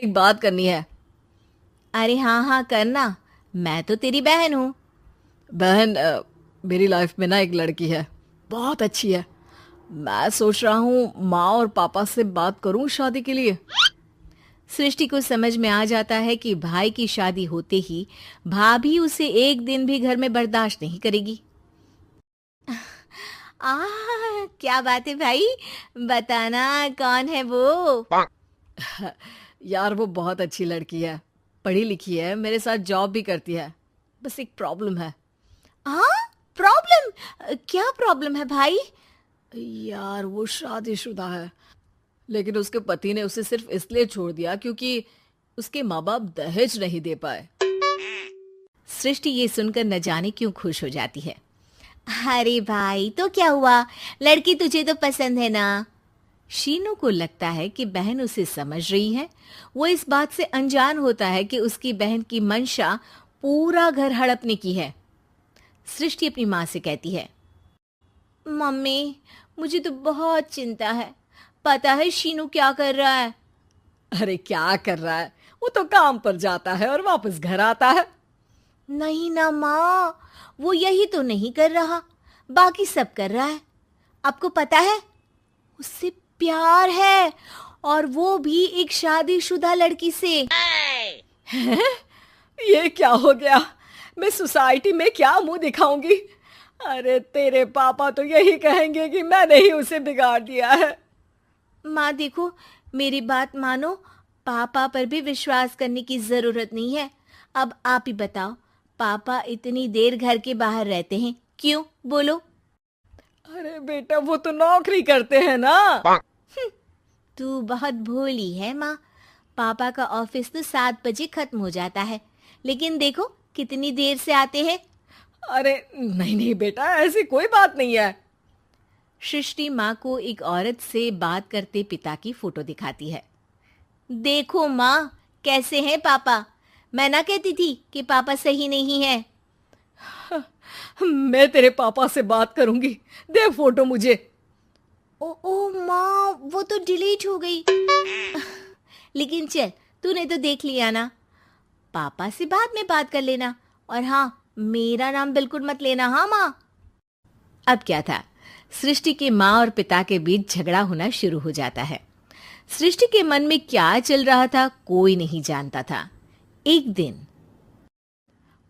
एक बात करनी है। अरे हाँ हाँ करना, मैं तो तेरी बहन हूँ। बहन, मेरी लाइफ में ना एक लड़की है, बहुत अच्छी है। मैं सोच रहा हूँ माँ और पापा से बात करूँ शादी के लिए। सृष्टि को समझ में आ जाता है कि भाई की शादी होते ही भाभी उसे एक दिन भी घर में बर्दाश्त नहीं करेगी। आ क्या बात है भाई, बताना कौन है वो। यार वो बहुत अच्छी लड़की है, पढ़ी लिखी है, मेरे साथ जॉब भी करती है। बस एक प्रॉब्लम है। हाँ, प्रॉब्लम? क्या प्रॉब्लम है भाई? यार वो शादीशुदा है, लेकिन उसके पति ने उसे सिर्फ इसलिए छोड़ दिया क्योंकि उसके माँ बाप दहेज नहीं दे पाए। सृष्टि ये सुनकर न जाने क्यों खुश हो जाती है। अरे भाई तो क्या हुआ, लड़की तुझे तो पसंद है ना। शीनू को लगता है कि बहन उसे समझ रही है। वो इस बात से अनजान होता है कि उसकी बहन की मंशा पूरा घर हड़पने की है। सृष्टि अपनी माँ से कहती है, मम्मी मुझे तो बहुत चिंता है, पता है शीनू क्या कर रहा है? अरे क्या कर रहा है, वो तो काम पर जाता है और वापस घर आता है। नहीं ना माँ, वो यही तो नहीं कर रहा, बाकी सब कर रहा है। आपको पता है उससे प्यार है, और वो भी एक शादीशुदा लड़की से। ये क्या हो गया, मैं सोसाइटी में क्या मुंह दिखाऊंगी। अरे तेरे पापा तो यही कहेंगे कि मैंने ही उसे बिगाड़ दिया है। माँ देखो, मेरी बात मानो, पापा पर भी विश्वास करने की जरूरत नहीं है। अब आप ही बताओ, पापा इतनी देर घर के बाहर रहते हैं क्यों, बोलो। अरे बेटा वो तो नौकरी करते हैं ना। तू बहुत भोली है माँ। पापा का ऑफिस तो 7 बजे खत्म हो जाता है, लेकिन देखो कितनी देर से आते हैं। अरे नहीं नहीं बेटा, ऐसी कोई बात नहीं है। सृष्टि माँ को एक औरत से बात करते पिता की फोटो दिखाती है। देखो माँ, कैसे हैं पापा। मैं ना कहती थी कि पापा सही नहीं है। मैं तेरे पापा से बात करूंगी, दे फोटो मुझे। ओ ओ माँ, वो तो डिलीट हो गई। लेकिन चल, तूने तो देख लिया ना। पापा से बाद में बात कर लेना, और हाँ, मेरा नाम बिल्कुल मत लेना, हाँ माँ। अब क्या था, सृष्टि के माँ और पिता के बीच झगड़ा होना शुरू हो जाता है। सृष्टि के मन में क्या चल रहा था कोई नहीं जानता था। एक दिन,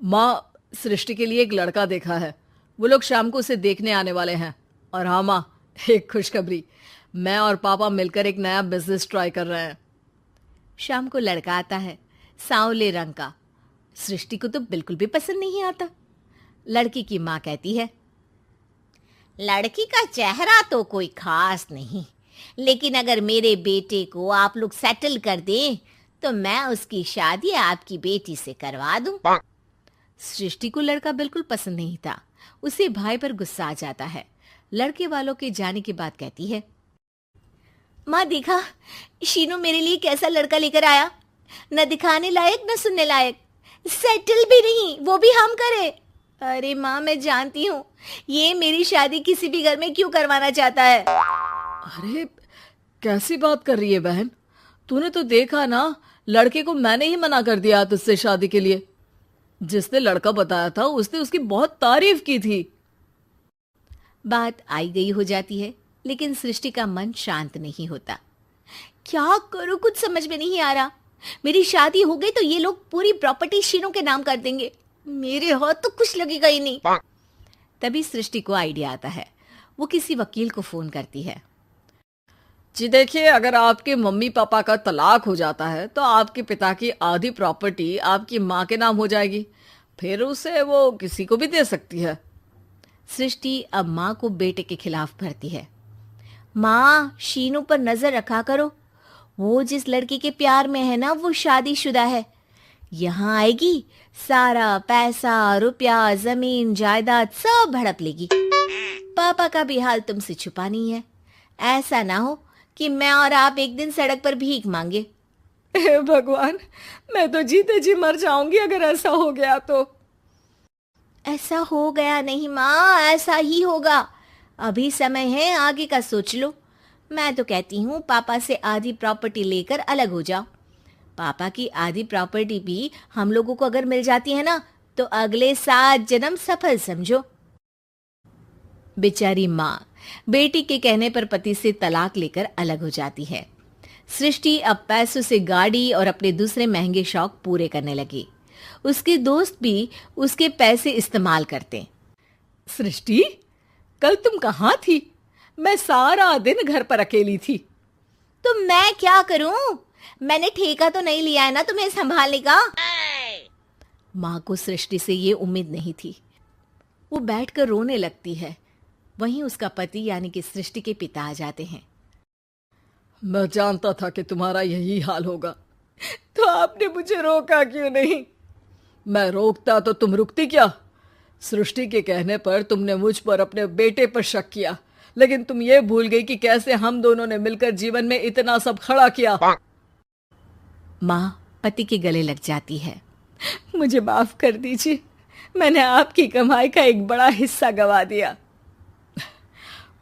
माँ, सृष्टि के लिए एक लड़का देखा है, वो लोग शाम को उसे देखने आने वाले हैं। और हाँ माँ, एक खुशखबरी, मैं और पापा मिलकर एक नया बिजनेस ट्राई कर रहे हैं। शाम को लड़का आता है, सांवले रंग का। सृष्टि को तो बिल्कुल भी पसंद नहीं आता। लड़की की माँ कहती है, लड़की का चेहरा तो कोई खास नहीं, लेकिन अगर मेरे बेटे को आप लोग सेटल कर दें तो मैं उसकी शादी आपकी बेटी से करवा दूं। सृष्टि को लड़का बिल्कुल पसंद नहीं था। उसे भाई पर गुस्सा आ जाता है। लड़के वालों के जाने के बाद कहती है, माँ देखा, शीनू मेरे लिए कैसा लड़का लेकर आया, न दिखाने लायक न सुनने लायक, सेटल भी नहीं, वो भी हम करे। अरे माँ, मैं जानती हूँ ये मेरी शादी किसी भी घर में क्यों करवाना चाहता है। अरे कैसी बात कर रही है बहन, तूने तो देखा ना, लड़के को मैंने ही मना कर दिया तुझसे शादी के लिए। जिसने लड़का बताया था उसने उसकी बहुत तारीफ की थी। बात आई गई हो जाती है, लेकिन सृष्टि का मन शांत नहीं होता। क्या करूं, कुछ समझ में नहीं आ रहा। मेरी शादी हो गई तो ये लोग पूरी प्रॉपर्टी शीनू के नाम कर देंगे, मेरे हाथ तो कुछ लगेगा ही नहीं। तभी सृष्टि को आइडिया आता है। वो किसी वकील को फोन करती है। जी देखिए, अगर आपके मम्मी पापा का तलाक हो जाता है तो आपके पिता की आधी प्रॉपर्टी आपकी माँ के नाम हो जाएगी, फिर उसे वो किसी को भी दे सकती है। सृष्टि अब माँ को बेटे के खिलाफ भरती है। माँ, शीनू पर नजर रखा करो, वो जिस लड़की के प्यार में है ना, वो शादीशुदा है। यहाँ आएगी, सारा पैसा रुपया जमीन जायदाद सब हड़प लेगी। पापा का भी हाल तुमसे छुपा नहीं है। ऐसा ना हो कि मैं और आप एक दिन सड़क पर भीख मांगे। हे भगवान, मैं तो जीते जी मर जाऊंगी अगर ऐसा हो गया तो। ऐसा हो गया नहीं माँ, ऐसा ही होगा। अभी समय है, आगे का सोच लो। मैं तो कहती हूँ पापा से आधी प्रॉपर्टी लेकर अलग हो जाओ। पापा की आधी प्रॉपर्टी भी हम लोगों को अगर मिल जाती है ना, तो अगले 7 जन्म सफल समझो। बेचारी माँ बेटी के कहने पर पति से तलाक लेकर अलग हो जाती है। सृष्टि अब पैसों से गाड़ी और अपने दूसरे महंगे शौक पूरे करने लगी। उसके दोस्त भी उसके पैसे इस्तेमाल करते। सृष्टि, कल तुम कहाँ थी? मैं सारा दिन घर पर अकेली थी। तो मैं क्या करूं? मैंने ठेका तो नहीं लिया है ना तुम्हें संभालने का। माँ को सृष्टि से ये उम्मीद नहीं थी। वो बैठकर रोने लगती है। वहीं उसका पति यानी कि सृष्टि के पिता आ जाते हैं। मैं जानता था कि तुम्हारा यही हाल होगा, तो आपने मुझे रोका क्यों नहीं? मैं रोकता तो तुम रुकती क्या? सृष्टि के कहने पर तुमने मुझ पर अपने बेटे पर शक किया, लेकिन तुम ये भूल गई कि कैसे हम दोनों ने मिलकर जीवन में इतना सब खड़ा किया। माँ पति के गले लग जाती है। मुझे माफ कर दीजिए, मैंने आपकी कमाई का एक बड़ा हिस्सा गवा दिया।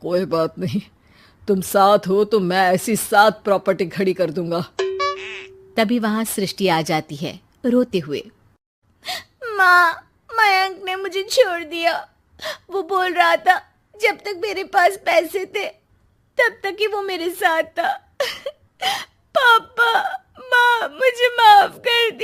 कोई बात नहीं, तुम साथ हो तो मैं ऐसी 7 प्रॉपर्टी खड़ी कर दूंगा। तभी वहां सृष्टि आ जाती है रोते हुए। माँ, मयंक ने मुझे छोड़ दिया। वो बोल रहा था जब तक मेरे पास पैसे थे तब तक ही वो मेरे साथ था। पापा, माँ, मुझे माफ कर दी।